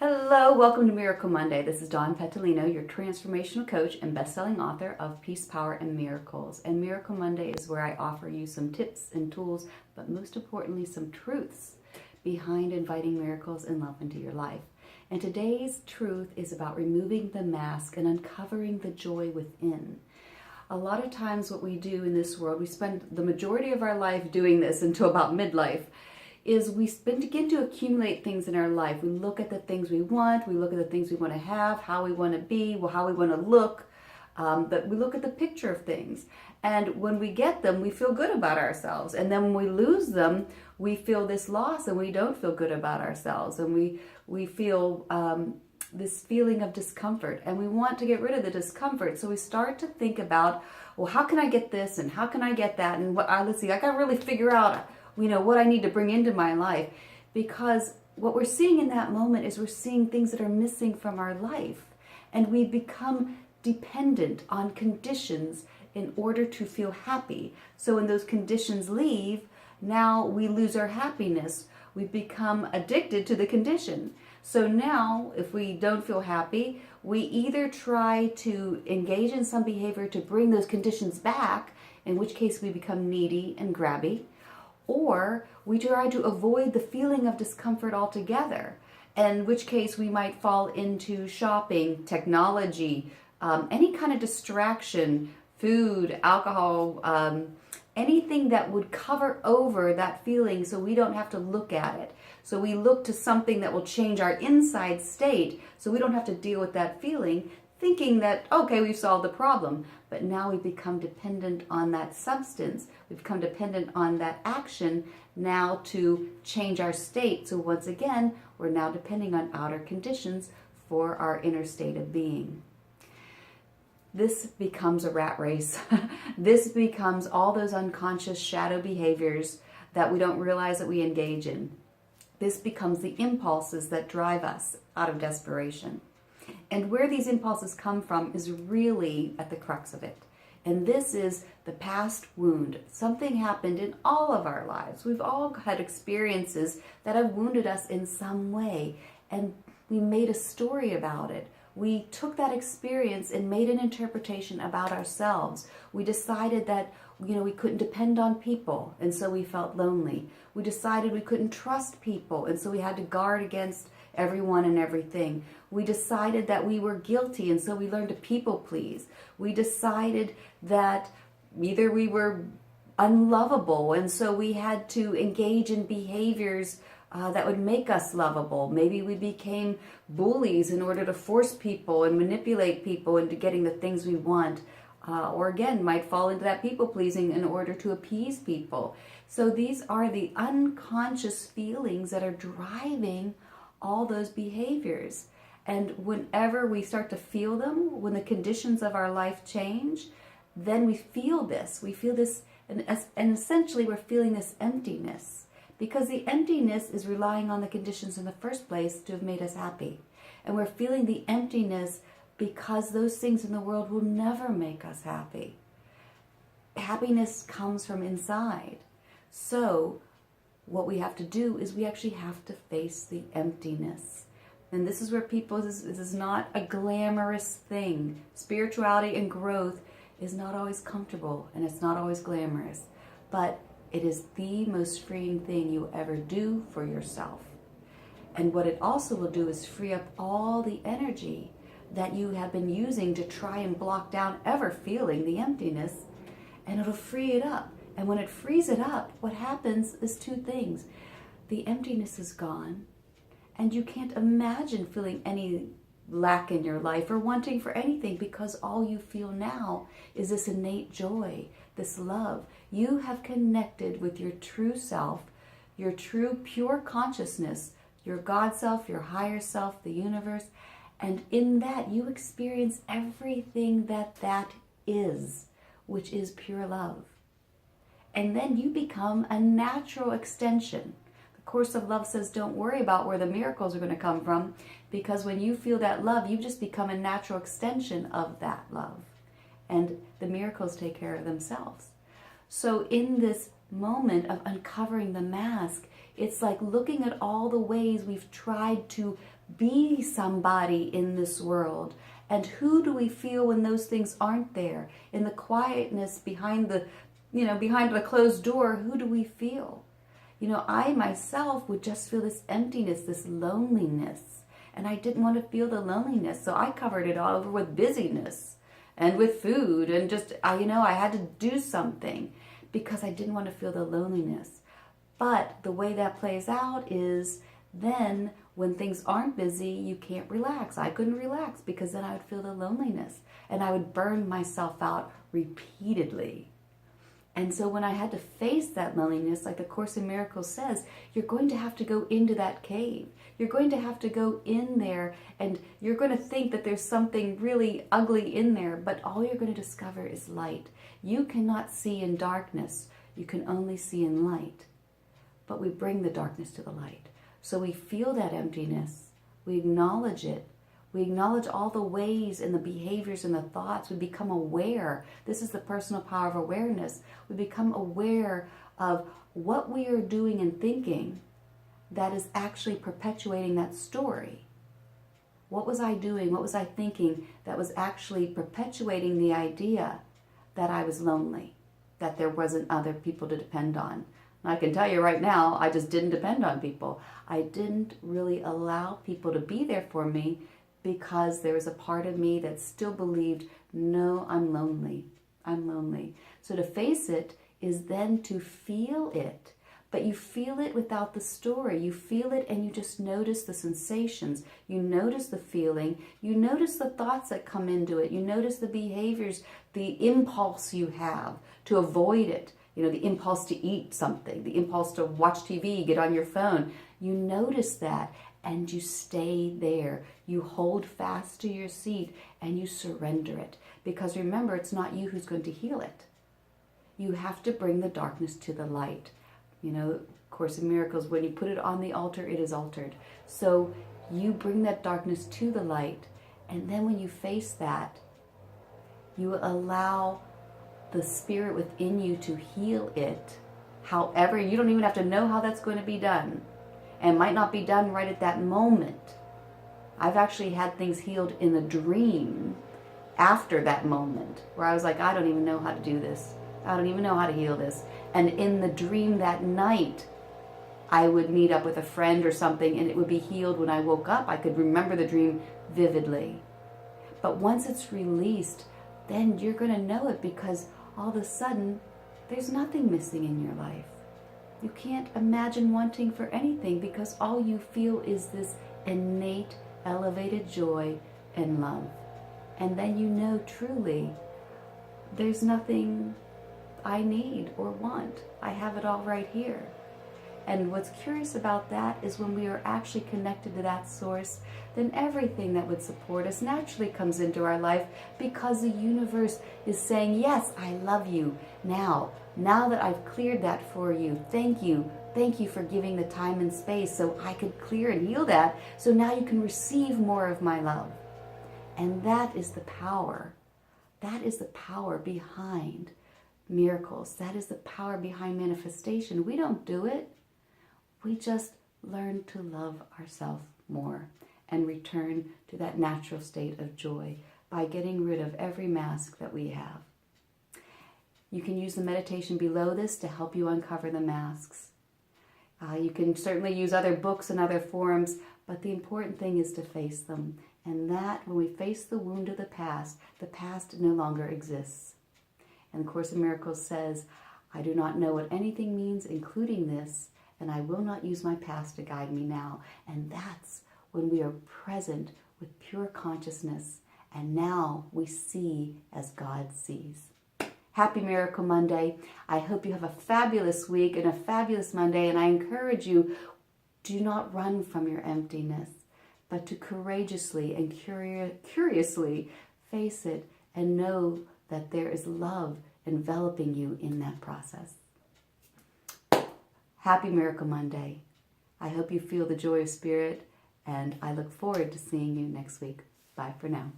Hello, welcome to Miracle Monday. This is Dawn Petalino, your transformational coach and best-selling author of Peace, Power, and Miracles. And Miracle Monday is where I offer you some tips and tools, but most importantly, some truths behind inviting miracles and love into your life. And today's truth is about removing the mask and uncovering the joy within. A lot of times what we do in this world, we spend the majority of our life doing this until about midlife, is we begin to accumulate things in our life. We look at the things we want, we look at the things we want to have, how we want to be, how we want to look, but we look at the picture of things. And when we get them, we feel good about ourselves. And then when we lose them, we feel this loss and we don't feel good about ourselves. And we feel this feeling of discomfort, and we want to get rid of the discomfort. So we start to think about, well, how can I get this and how can I get that? And let's see, I got to really figure out what I need to bring into my life, because what we're seeing in that moment is we're seeing things that are missing from our life, and we become dependent on conditions in order to feel happy. So when those conditions leave, now we lose our happiness. We become addicted to the condition. So now if we don't feel happy, we either try to engage in some behavior to bring those conditions back, in which case we become needy and grabby, or we try to avoid the feeling of discomfort altogether, in which case we might fall into shopping, technology, any kind of distraction, food, alcohol, anything that would cover over that feeling so we don't have to look at it. So we look to something that will change our inside state so we don't have to deal with that feeling, thinking that, okay, we've solved the problem. But now we become dependent on that substance. We become dependent on that action now to change our state. So once again, we're now depending on outer conditions for our inner state of being. This becomes a rat race. This becomes all those unconscious shadow behaviors that we don't realize that we engage in. This becomes the impulses that drive us out of desperation. And where these impulses come from is really at the crux of it. And this is the past wound. Something happened in all of our lives. We've all had experiences that have wounded us in some way, and we made a story about it. We took that experience and made an interpretation about ourselves. We decided that we couldn't depend on people, and so we felt lonely. We decided we couldn't trust people, and so we had to guard against everyone and everything. We decided that we were guilty, and so we learned to people please. We decided that either we were unlovable, and so we had to engage in behaviors that would make us lovable. Maybe we became bullies in order to force people and manipulate people into getting the things we want. Or again, might fall into that people pleasing in order to appease people. So these are the unconscious feelings that are driving all those behaviors. And whenever we start to feel them, when the conditions of our life change, then we feel this. We feel this, and essentially we're feeling this emptiness. Because the emptiness is relying on the conditions in the first place to have made us happy. And we're feeling the emptiness because those things in the world will never make us happy. Happiness comes from inside. So what we have to do is we actually have to face the emptiness. And this is where this is not a glamorous thing. Spirituality and growth is not always comfortable, and it's not always glamorous. But it is the most freeing thing you ever do for yourself. And what it also will do is free up all the energy that you have been using to try and block down ever feeling the emptiness, and it'll free it up. And when it frees it up, what happens is two things. The emptiness is gone, and you can't imagine feeling any lack in your life or wanting for anything, because all you feel now is this innate joy, this love. You have connected with your true self, your true pure consciousness, your God self, your higher self, the universe, and in that you experience everything that is, which is pure love. And then you become a natural extension. The Course of Love says don't worry about where the miracles are going to come from, because when you feel that love, you just become a natural extension of that love. And the miracles take care of themselves. So in this moment of uncovering the mask It's like looking at all the ways we've tried to be somebody in this world. And who do we feel when those things aren't there? In the quietness behind the, behind the closed door, who do we feel? I myself would just feel this emptiness, this loneliness. And I didn't want to feel the loneliness. So I covered it all over with busyness and with food. And just, I had to do something because I didn't want to feel the loneliness. But the way that plays out is then when things aren't busy, you can't relax. I couldn't relax because then I would feel the loneliness and I would burn myself out repeatedly. And so when I had to face that loneliness, like the Course in Miracles says, you're going to have to go into that cave. You're going to have to go in there and you're going to think that there's something really ugly in there, but all you're going to discover is light. You cannot see in darkness. You can only see in light. But we bring the darkness to the light. So we feel that emptiness. We acknowledge it. We acknowledge all the ways and the behaviors and the thoughts. We become aware. This is the personal power of awareness. We become aware of what we are doing and thinking that is actually perpetuating that story. What was I doing? What was I thinking that was actually perpetuating the idea that I was lonely, that there wasn't other people to depend on? And I can tell you right now, I just didn't depend on people. I didn't really allow people to be there for me because there was a part of me that still believed, no, I'm lonely. I'm lonely. So to face it is then to feel it. But you feel it without the story. You feel it and you just notice the sensations. You notice the feeling. You notice the thoughts that come into it. You notice the behaviors, the impulse you have to avoid it. The impulse to eat something, the impulse to watch TV, get on your phone. You notice that and you stay there. You hold fast to your seat and you surrender it. Because remember, it's not you who's going to heal it. You have to bring the darkness to the light. Course in Miracles, when you put it on the altar, it is altered. So you bring that darkness to the light. And then when you face that, you allow the spirit within you to heal it. However, you don't even have to know how that's going to be done. And it might not be done right at that moment. I've actually had things healed in a dream after that moment where I was like, I don't even know how to do this. I don't even know how to heal this. And in the dream that night, I would meet up with a friend or something and it would be healed when I woke up. I could remember the dream vividly. But once it's released, then you're going to know it because all of a sudden, there's nothing missing in your life. You can't imagine wanting for anything because all you feel is this innate, elevated joy and love. And then you know truly, there's nothing I need or want. I have it all right here. And what's curious about that is when we are actually connected to that source, then everything that would support us naturally comes into our life because the universe is saying, yes, I love you. Now that I've cleared that for you, thank you. Thank you for giving the time and space so I could clear and heal that. So now you can receive more of my love. And that is the power. That is the power behind miracles. That is the power behind manifestation. We don't do it. We just learn to love ourselves more and return to that natural state of joy by getting rid of every mask that we have. You can use the meditation below this to help you uncover the masks. You can certainly use other books and other forums, but the important thing is to face them. And that, when we face the wound of the past no longer exists. And the Course in Miracles says, I do not know what anything means, including this, and I will not use my past to guide me now. And that's when we are present with pure consciousness, and now we see as God sees. Happy Miracle Monday. I hope you have a fabulous week and a fabulous Monday, and I encourage you, do not run from your emptiness, but to courageously and curiously face it and know that there is love enveloping you in that process. Happy Miracle Monday. I hope you feel the joy of spirit, and I look forward to seeing you next week. Bye for now.